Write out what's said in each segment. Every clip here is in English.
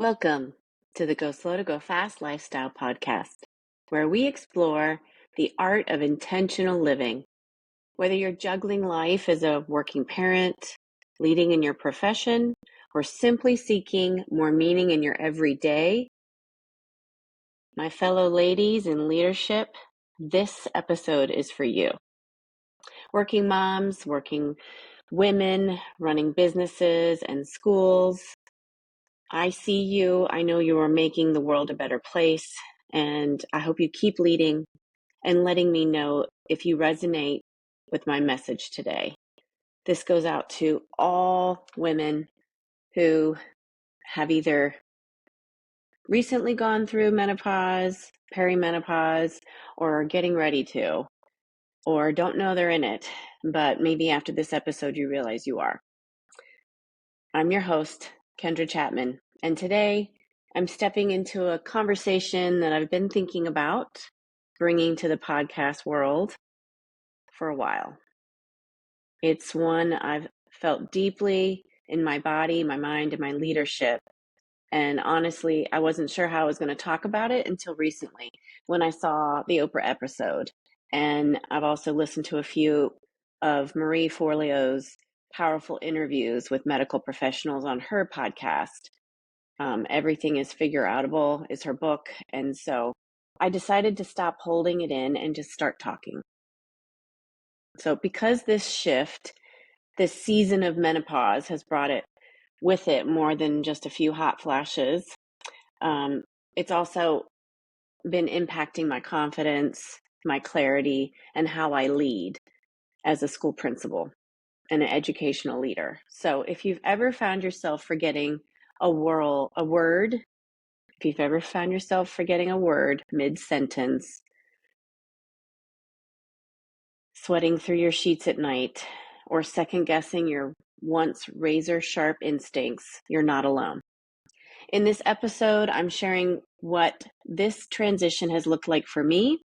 Welcome to the Go Slow to Go Fast Lifestyle Podcast, where we explore the art of intentional living. Whether you're juggling life as a working parent, leading in your profession, or simply seeking more meaning in your everyday, my fellow ladies in leadership, this episode is for you. Working moms, working women, running businesses and schools, I see you. I know you are making the world a better place, and I hope you keep leading and letting me know if you resonate with my message today. This goes out to all women who have either recently gone through menopause, perimenopause, or are getting ready to, or don't know they're in it, but maybe after this episode you realize you are. I'm your host, Kendra Chapman, and today I'm stepping into a conversation that I've been thinking about bringing to the podcast world for a while. It's one I've felt deeply in my body, my mind, and my leadership. And honestly, I wasn't sure how I was going to talk about it until recently when I saw the Oprah episode. And I've also listened to a few of Marie Forleo's powerful interviews with medical professionals on her podcast. Everything is Figure Outable is her book. And so I decided to stop holding it in and just start talking. So because this shift, this season of menopause has brought it with it more than just a few hot flashes, it's also been impacting my confidence, my clarity, and how I lead as a school principal and an educational leader. So if you've ever found yourself forgetting a word, if you've ever found yourself forgetting a word mid-sentence, sweating through your sheets at night, or second-guessing your once razor-sharp instincts, you're not alone. In this episode, I'm sharing what this transition has looked like for me,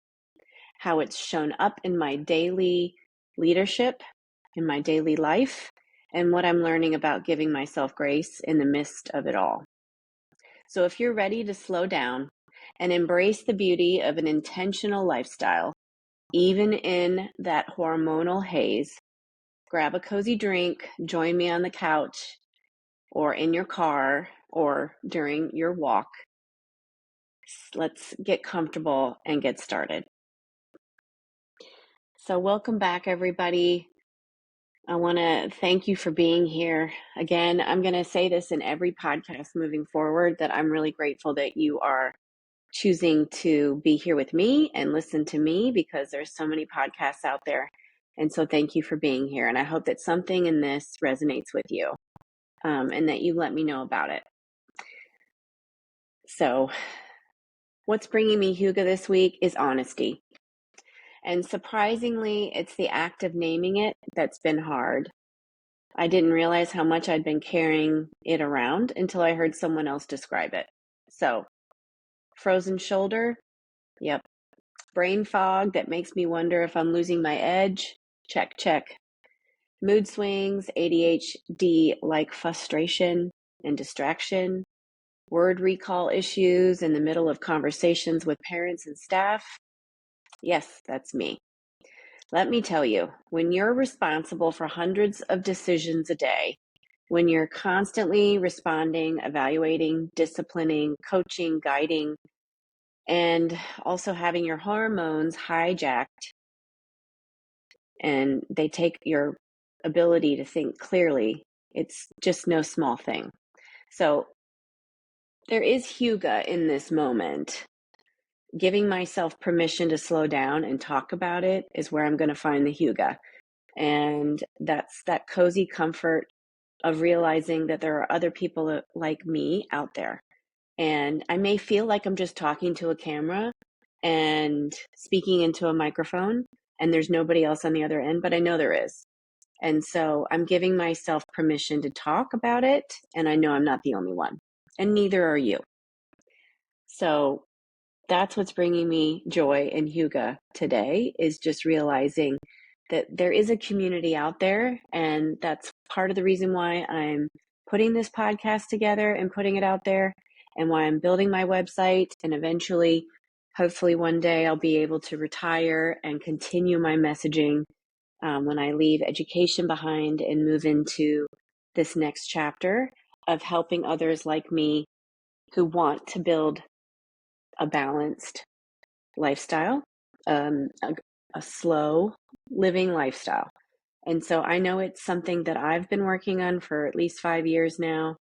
how it's shown up in my daily leadership, in my daily life, and what I'm learning about giving myself grace in the midst of it all. So if you're ready to slow down and embrace the beauty of an intentional lifestyle, even in that hormonal haze, grab a cozy drink, join me on the couch or in your car or during your walk. Let's get comfortable and get started. So welcome back, everybody. I want to thank you for being here. Again, I'm going to say this in every podcast moving forward, that I'm really grateful that you are choosing to be here with me and listen to me, because there's so many podcasts out there. And so thank you for being here. And I hope that something in this resonates with you, and that you let me know about it. So what's bringing me Huga this week is honesty. And surprisingly, it's the act of naming it that's been hard. I didn't realize how much I'd been carrying it around until I heard someone else describe it. So, frozen shoulder, yep. Brain fog that makes me wonder if I'm losing my edge, check, check. Mood swings, ADHD-like frustration and distraction. Word recall issues in the middle of conversations with parents and staff. Yes, that's me. Let me tell you, when you're responsible for hundreds of decisions a day, when you're constantly responding, evaluating, disciplining, coaching, guiding, and also having your hormones hijacked, and they take your ability to think clearly, it's just no small thing. So there is Huga in this moment. Giving myself permission to slow down and talk about it is where I'm going to find the Huga. And that's that cozy comfort of realizing that there are other people like me out there. And I may feel like I'm just talking to a camera and speaking into a microphone, and there's nobody else on the other end, but I know there is. And so I'm giving myself permission to talk about it, and I know I'm not the only one, and neither are you. So that's what's bringing me joy and Huga today, is just realizing that there is a community out there. And that's part of the reason why I'm putting this podcast together and putting it out there. and why I'm building my website. And eventually, hopefully one day I'll be able to retire and continue my messaging when I leave education behind and move into this next chapter of helping others like me who want to build a balanced lifestyle, a slow living lifestyle. And so I know it's something that I've been working on for at least 5 years now,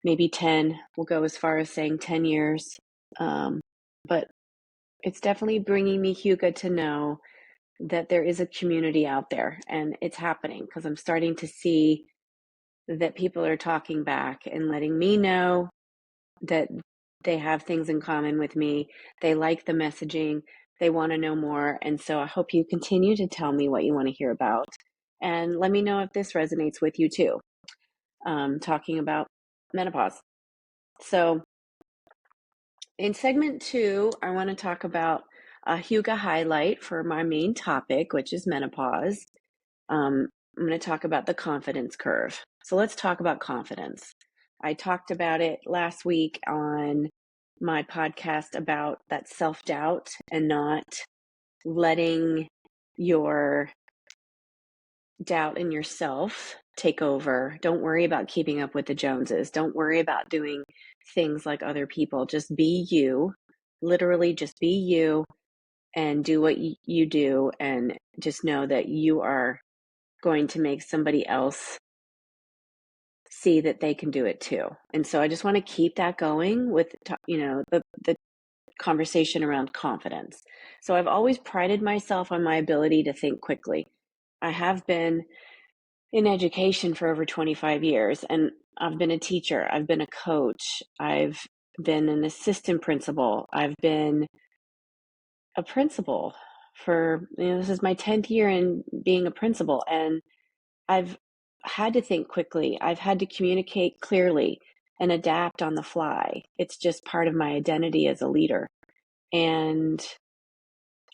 maybe 10. We'll go as far as saying 10 years. But it's definitely bringing me, Hugo, to know that there is a community out there and it's happening because I'm starting to see that people are talking back and letting me know that they have things in common with me. They like the messaging. They want to know more. And so I hope you continue to tell me what you want to hear about. And let me know if this resonates with you too, talking about menopause. So in segment 2, I want to talk about a Huga highlight for my main topic, which is menopause. I'm going to talk about the confidence curve. So let's talk about confidence. I talked about it last week on my podcast about that self-doubt and not letting your doubt in yourself take over. Don't worry about keeping up with the Joneses. Don't worry about doing things like other people. Just be you. Literally, just be you and do what you do, and just know that you are going to make somebody else see that they can do it too. And so I just want to keep that going with, the conversation around confidence. So I've always prided myself on my ability to think quickly. I have been in education for over 25 years, and I've been a teacher, I've been a coach, I've been an assistant principal, I've been a principal for, this is my 10th year in being a principal, and I've had to think quickly. I've had to communicate clearly and adapt on the fly. It's just part of my identity as a leader. And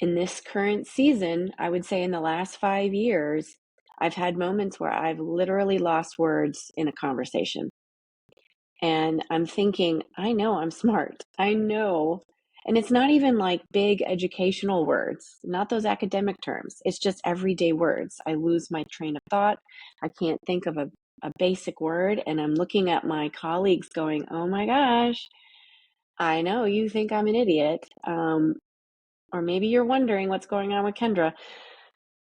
in this current season, I would say in the last 5 years, I've had moments where I've literally lost words in a conversation. And I'm thinking, I know I'm smart. I know. And it's not even like big educational words, not those academic terms. It's just everyday words. I lose my train of thought. I can't think of a basic word. And I'm looking at my colleagues going, oh my gosh, I know you think I'm an idiot. Or maybe you're wondering what's going on with Kendra.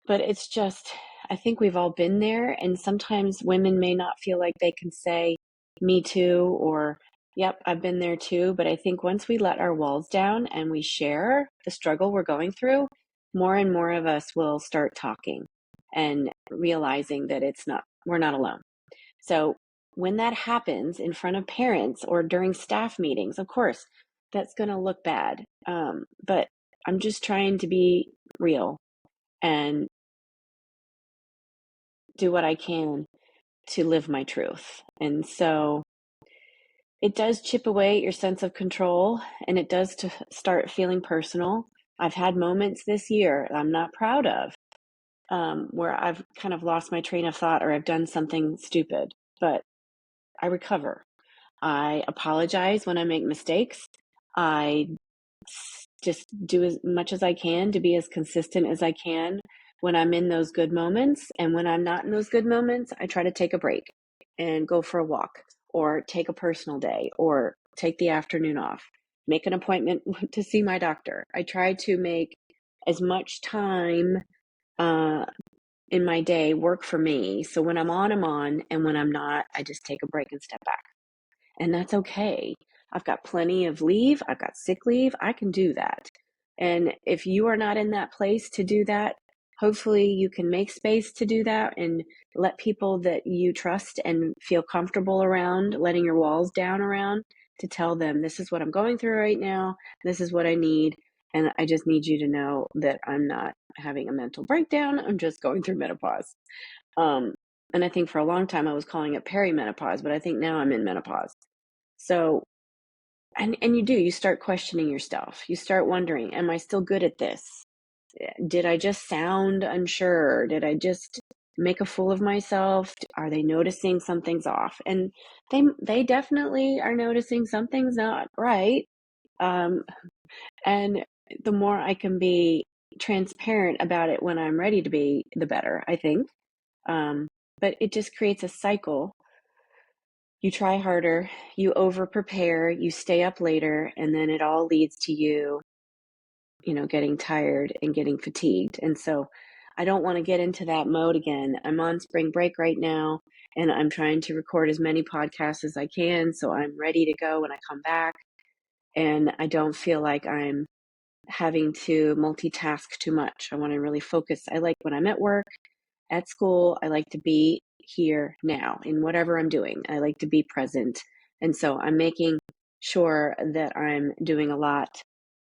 But it's just, I think we've all been there. And sometimes women may not feel like they can say, me too, or, yep, I've been there too. But I think once we let our walls down and we share the struggle we're going through, more and more of us will start talking and realizing that we're not alone. So when that happens in front of parents or during staff meetings, of course, that's going to look bad. But I'm just trying to be real and do what I can to live my truth. And so it does chip away at your sense of control, and it does to start feeling personal. I've had moments this year I'm not proud of, where I've kind of lost my train of thought or I've done something stupid, but I recover. I apologize when I make mistakes. I just do as much as I can to be as consistent as I can when I'm in those good moments. And when I'm not in those good moments, I try to take a break and go for a walk or take a personal day or take the afternoon off, make an appointment to see my doctor. I try to make as much time in my day work for me. So when I'm on, I'm on. And when I'm not, I just take a break and step back. And that's okay. I've got plenty of leave. I've got sick leave. I can do that. And if you are not in that place to do that, hopefully you can make space to do that and let people that you trust and feel comfortable around, letting your walls down around, to tell them, this is what I'm going through right now. This is what I need. And I just need you to know that I'm not having a mental breakdown. I'm just going through menopause. And I think for a long time I was calling it perimenopause, but I think now I'm in menopause. So, and you start questioning yourself. You start wondering, am I still good at this? Did I just sound unsure? Did I just make a fool of myself? Are they noticing something's off? And they definitely are noticing something's not right. Um, and the more I can be transparent about it when I'm ready to be, the better, I think. But it just creates a cycle. You try harder, you over prepare, you stay up later, and then it all leads to you, getting tired and getting fatigued. And so I don't want to get into that mode again. I'm on spring break right now, and I'm trying to record as many podcasts as I can. So I'm ready to go when I come back. And I don't feel like I'm having to multitask too much. I want to really focus. I like when I'm at work, at school, I like to be here now in whatever I'm doing. I like to be present. And so I'm making sure that I'm doing a lot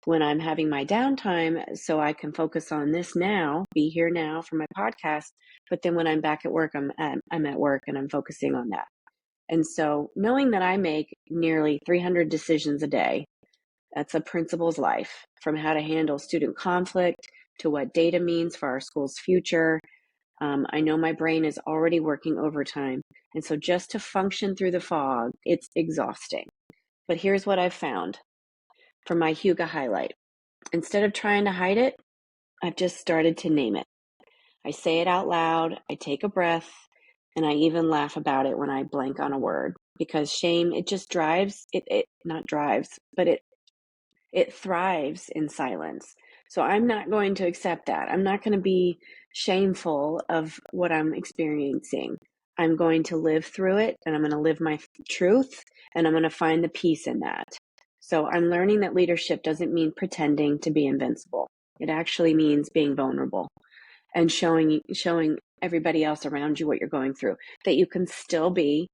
when I'm having my downtime so I can focus on this now, be here now for my podcast. But then when I'm back at work, I'm at work and I'm focusing on that. And so knowing that I make nearly 300 decisions a day, that's a principal's life, from how to handle student conflict to what data means for our school's future. I know my brain is already working overtime. And so just to function through the fog, it's exhausting. But here's what I've found for my Huga highlight. Instead of trying to hide it, I've just started to name it. I say it out loud, I take a breath, and I even laugh about it when I blank on a word, because shame, it just drives, it not drives, but it thrives in silence. So I'm not going to accept that. I'm not going to be shameful of what I'm experiencing. I'm going to live through it, and I'm going to live my truth, and I'm going to find the peace in that. So I'm learning that leadership doesn't mean pretending to be invincible. It actually means being vulnerable and showing everybody else around you what you're going through, that you can still be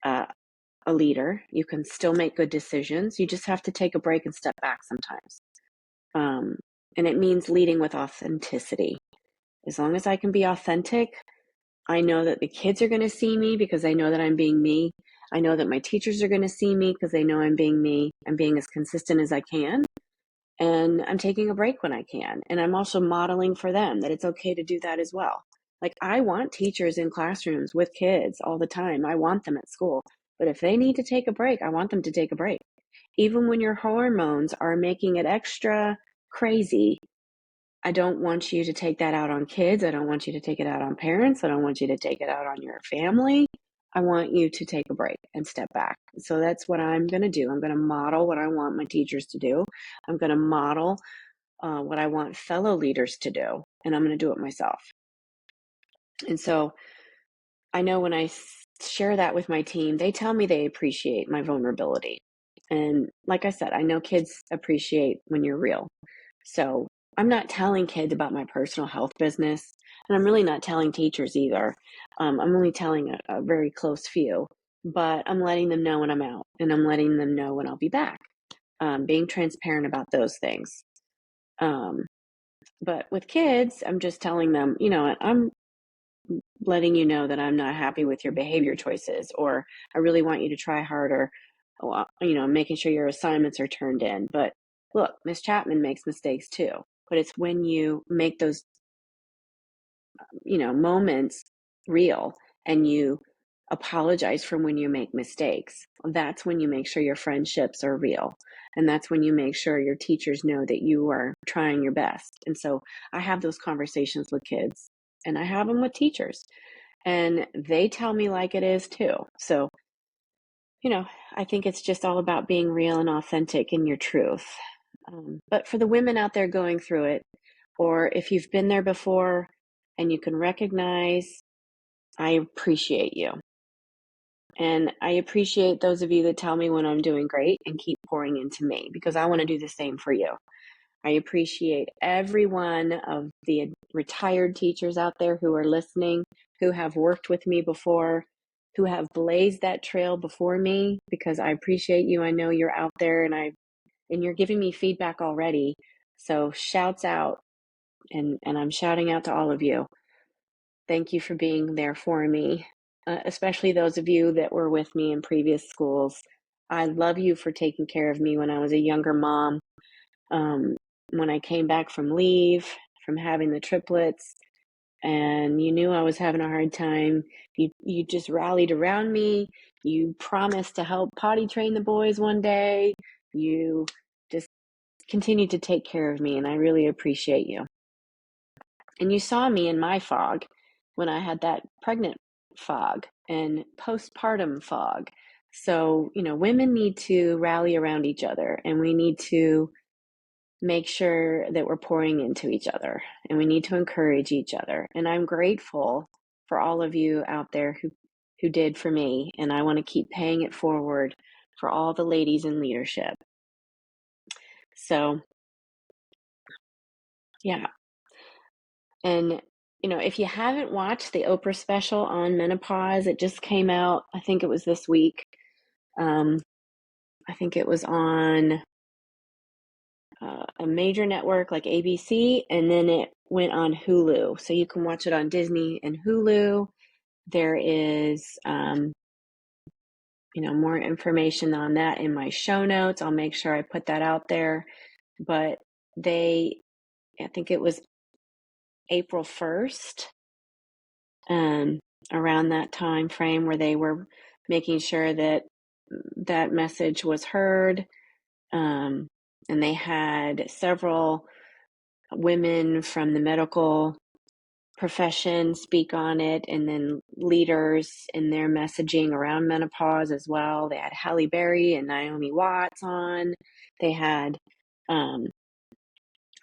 uh, a leader. You can still make good decisions. You just have to take a break and step back sometimes. And it means leading with authenticity. As long as I can be authentic, I know that the kids are going to see me because I know that I'm being me. I know that my teachers are going to see me because they know I'm being me. I'm being as consistent as I can. And I'm taking a break when I can. And I'm also modeling for them that it's okay to do that as well. Like, I want teachers in classrooms with kids all the time. I want them at school. But if they need to take a break, I want them to take a break. Even when your hormones are making it extra crazy, I don't want you to take that out on kids. I don't want you to take it out on parents. I don't want you to take it out on your family. I want you to take a break and step back. So that's what I'm going to do. I'm going to model what I want my teachers to do. I'm going to model what I want fellow leaders to do, and I'm going to do it myself. And so I know when I share that with my team, they tell me they appreciate my vulnerability. And like I said, I know kids appreciate when you're real. So I'm not telling kids about my personal health business, and I'm really not telling teachers either. I'm only telling a very close few, but I'm letting them know when I'm out, and I'm letting them know when I'll be back, being transparent about those things. But with kids, I'm just telling them, I'm letting you know that I'm not happy with your behavior choices, or I really want you to try harder, making sure your assignments are turned in. But look, Miss Chapman makes mistakes too. But it's when you make those, moments real, and you apologize for when you make mistakes. That's when you make sure your friendships are real. And that's when you make sure your teachers know that you are trying your best. And so I have those conversations with kids, and I have them with teachers, and they tell me like it is too. So, I think it's just all about being real and authentic in your truth. But for the women out there going through it, or if you've been there before and you can recognize, I appreciate you. And I appreciate those of you that tell me when I'm doing great and keep pouring into me, because I want to do the same for you. I appreciate every one of the retired teachers out there who are listening, who have worked with me before, who have blazed that trail before me, because I appreciate you. I know you're out there, and you're giving me feedback already. So shouts out, and I'm shouting out to all of you. Thank you for being there for me, especially those of you that were with me in previous schools. I love you for taking care of me when I was a younger mom. When I came back from leave, from having the triplets, and you knew I was having a hard time. You just rallied around me. You promised to help potty train the boys one day. You just continued to take care of me, and I really appreciate you. And you saw me in my fog when I had that pregnant fog and postpartum fog. So, women need to rally around each other, and we need to make sure that we're pouring into each other, and we need to encourage each other. And I'm grateful for all of you out there who did for me, and I want to keep paying it forward for all the ladies in leadership. So, yeah. And if you haven't watched the Oprah special on menopause, it just came out. I think it was this week. I think it was on a major network like ABC, and then it went on Hulu. So you can watch it on Disney and Hulu. There is, more information on that in my show notes. I'll make sure I put that out there. But I think it was April 1st, around that time frame, where they were making sure that that message was heard. And they had several women from the medical profession speak on it, and then leaders in their messaging around menopause as well. They had Halle Berry and Naomi Watts on. They had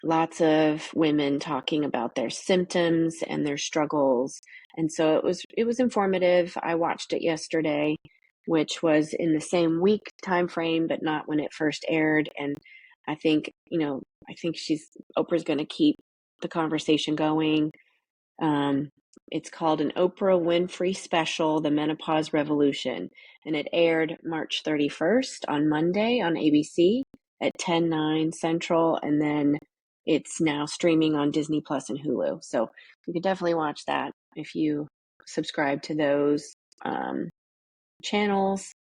lots of women talking about their symptoms and their struggles. And so it was informative. I watched it yesterday, which was in the same week time frame, but not when it first aired. And I think, Oprah's going to keep the conversation going. It's called an Oprah Winfrey Special, The Menopause Revolution, and it aired March 31st on Monday on ABC at 10/9 Central, and then it's now streaming on Disney Plus and Hulu. So you can definitely watch that if you subscribe to those channels.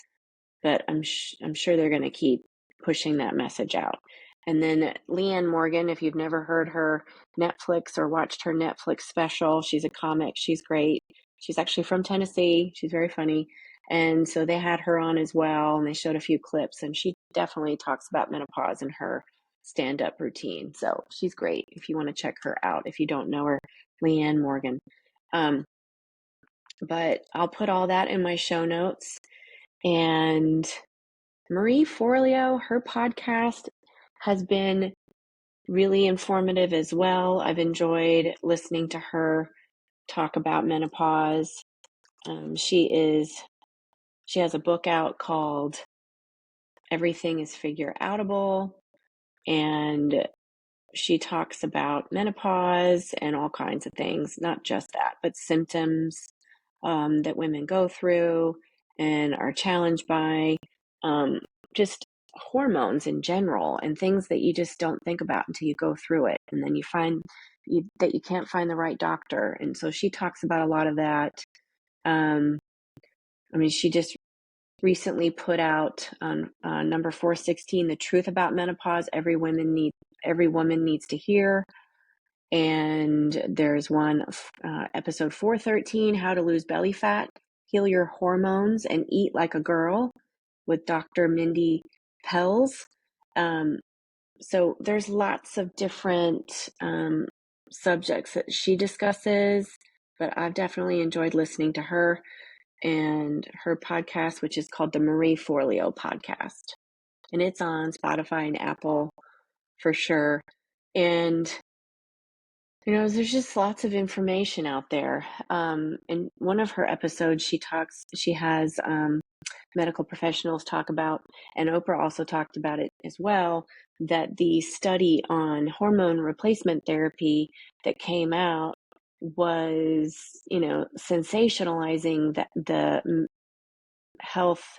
But I'm sure they're going to keep pushing that message out. And then Leanne Morgan, if you've never heard her Netflix or watched her Netflix special, she's a comic. She's great. She's actually from Tennessee. She's very funny. And so they had her on as well, and they showed a few clips, and she definitely talks about menopause in her stand-up routine. So she's great if you want to check her out, if you don't know her, Leanne Morgan. But I'll put all that in my show notes. And Marie Forleo, her podcast has been really informative as well. I've enjoyed listening to her talk about menopause. She has a book out called Everything is Figure Outable, and she talks about menopause and all kinds of things, not just that, but symptoms that women go through and are challenged by, just hormones in general, and things that you just don't think about until you go through it. And then you find that you can't find the right doctor. And so she talks about a lot of that. She just recently put out on number 416, The Truth About Menopause Every Woman Needs to Hear. And there's one, episode 413, How to Lose Belly Fat, Heal Your Hormones, and Eat Like a Girl, with Dr. Mindy Pelz. So there's lots of different subjects that she discusses, but I've definitely enjoyed listening to her and her podcast, which is called the Marie Forleo Podcast. And it's on Spotify and Apple for sure. And there's just lots of information out there. In one of her episodes, she has medical professionals talk about, and Oprah also talked about it as well, that the study on hormone replacement therapy that came out was, sensationalizing the health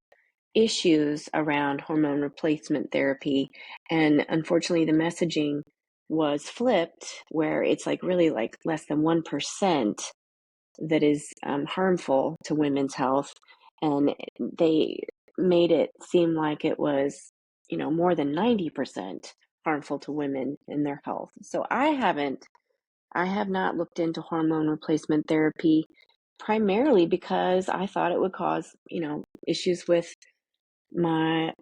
issues around hormone replacement therapy. And unfortunately, the messaging was flipped, where it's really less than 1% that is harmful to women's health. And they made it seem like it was, more than 90% harmful to women in their health. So I haven't I have not looked into hormone replacement therapy primarily because I thought it would cause, issues with my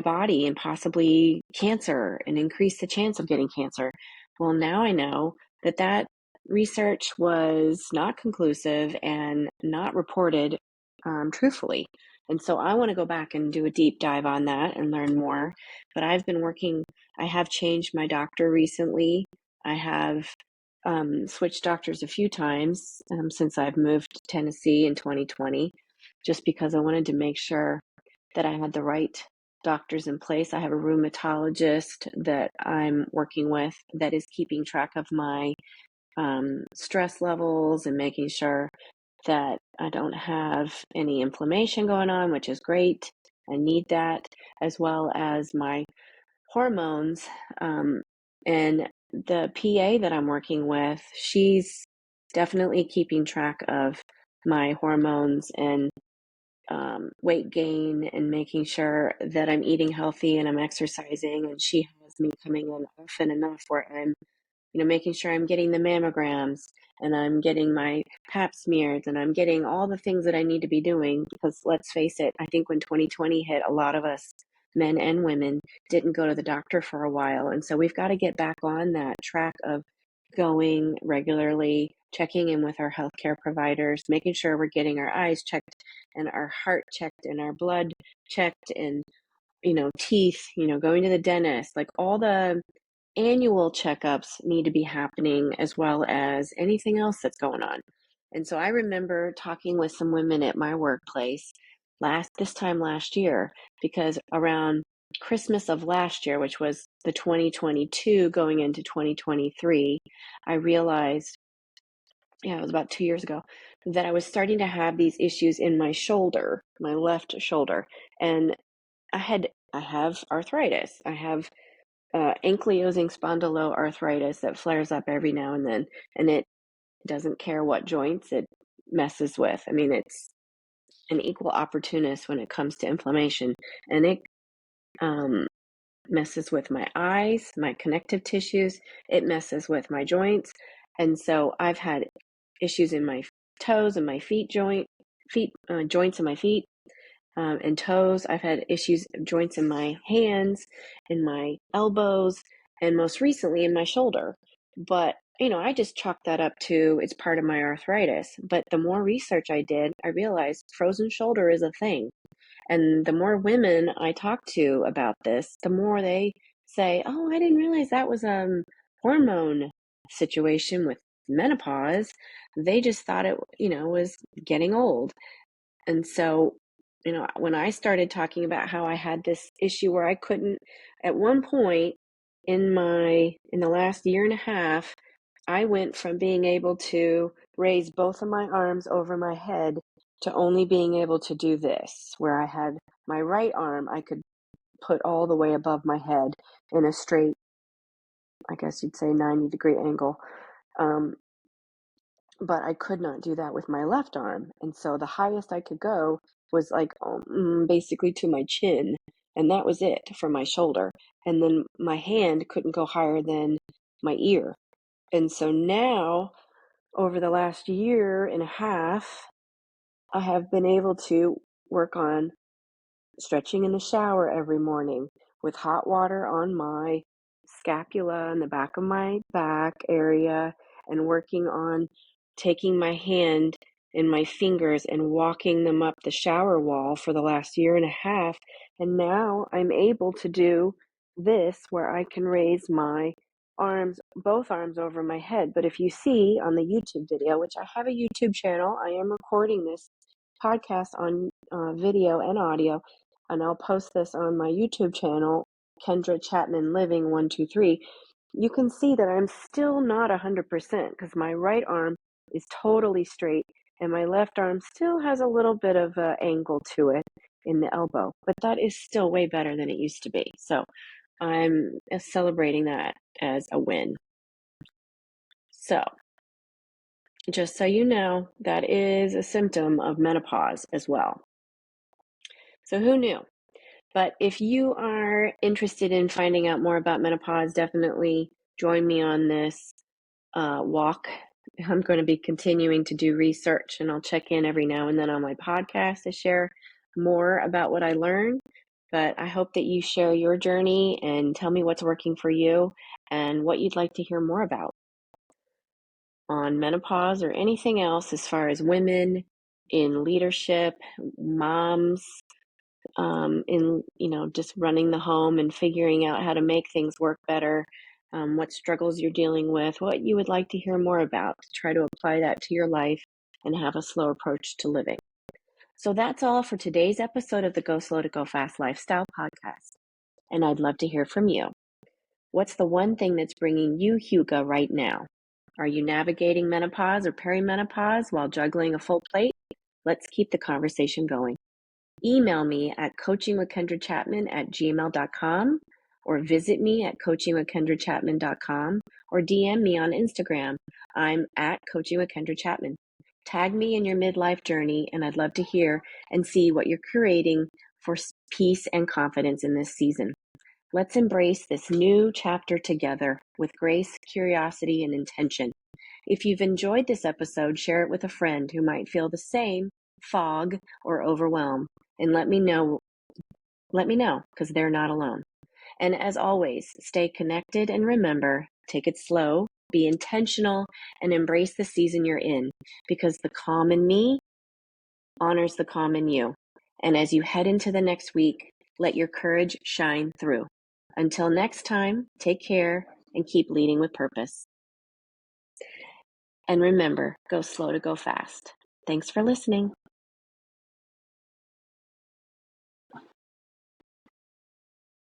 body and possibly cancer and increase the chance of getting cancer. Well, now I know that research was not conclusive and not reported truthfully. And so I want to go back and do a deep dive on that and learn more. But I have changed my doctor recently. I have switched doctors a few times since I've moved to Tennessee in 2020, just because I wanted to make sure that I had the right doctors in place. I have a rheumatologist that I'm working with that is keeping track of my stress levels and making sure that I don't have any inflammation going on, which is great. I need that, as well as my hormones. And the PA that I'm working with, she's definitely keeping track of my hormones and weight gain and making sure that I'm eating healthy and I'm exercising. And she has me coming in often enough where I'm making sure I'm getting the mammograms and I'm getting my pap smears and I'm getting all the things that I need to be doing. Because let's face it, I think when 2020 hit, a lot of us, men and women, didn't go to the doctor for a while. And so we've got to get back on that track of going regularly, checking in with our healthcare providers, making sure we're getting our eyes checked and our heart checked and our blood checked and, teeth, going to the dentist, like all the annual checkups need to be happening as well as anything else that's going on. And so I remember talking with some women at my workplace this time last year, because around Christmas of last year, which was the 2022 going into 2023, I realized, yeah, it was about 2 years ago, that I was starting to have these issues in my shoulder, my left shoulder. And I have arthritis. I have ankylosing spondyloarthritis that flares up every now and then, and it doesn't care what joints it messes with. I mean, it's an equal opportunist when it comes to inflammation, and it um, messes with my eyes, my connective tissues, it messes with my joints, and so I've had issues in my toes and my joints in my feet and toes. I've had issues, joints in my hands, in my elbows, and most recently in my shoulder. But, I just chalked that up to it's part of my arthritis. But the more research I did, I realized frozen shoulder is a thing. And the more women I talk to about this, the more they say, "Oh, I didn't realize that was a hormone situation with menopause. They just thought it, was getting old." And so, when I started talking about how I had this issue where I couldn't, at one point in the last year and a half, I went from being able to raise both of my arms over my head to only being able to do this, where I had my right arm I could put all the way above my head in a straight, I guess you'd say 90-degree angle. Um, but I could not do that with my left arm. And so the highest I could go was like basically to my chin. And that was it for my shoulder. And then my hand couldn't go higher than my ear. And so now, over the last year and a half, I have been able to work on stretching in the shower every morning with hot water on my scapula and the back of my back area, and working on taking my hand and my fingers and walking them up the shower wall for the last year and a half. And now I'm able to do this where I can raise my both arms over my head. But if you see on the YouTube video, which I have a YouTube channel, I am recording this podcast on video and audio, and I'll post this on my YouTube channel, Kendra Chapman Living 123. You can see that I'm still not 100% because my right arm is totally straight and my left arm still has a little bit of an angle to it in the elbow, but that is still way better than it used to be. So I'm celebrating that as a win. So just so you know, that is a symptom of menopause as well. So who knew? But if you are interested in finding out more about menopause, definitely join me on this walk. I'm going to be continuing to do research, and I'll check in every now and then on my podcast to share more about what I learn. But I hope that you share your journey and tell me what's working for you and what you'd like to hear more about on menopause or anything else as far as women in leadership, moms, in just running the home and figuring out how to make things work better, what struggles you're dealing with, what you would like to hear more about to try to apply that to your life and have a slow approach to living. So that's all for today's episode of the Go Slow to Go Fast Lifestyle podcast. And I'd love to hear from you. What's the one thing that's bringing you Hugo right now? Are you navigating menopause or perimenopause while juggling a full plate? Let's keep the conversation going. Email me at coachingwithkendrachapman@gmail.com or visit me at coachingwithkendrachapman.com or DM me on Instagram. I'm at coachingwithkendrachapman. Tag me in your midlife journey, and I'd love to hear and see what you're creating for peace and confidence in this season. Let's embrace this new chapter together with grace, curiosity, and intention. If you've enjoyed this episode, share it with a friend who might feel the same fog or overwhelm, and let me know because they're not alone. And as always, stay connected and remember, take it slow, be intentional, and embrace the season you're in, because the calm in me honors the calm in you. And as you head into the next week, let your courage shine through. Until next time, take care and keep leading with purpose. And remember, go slow to go fast. Thanks for listening.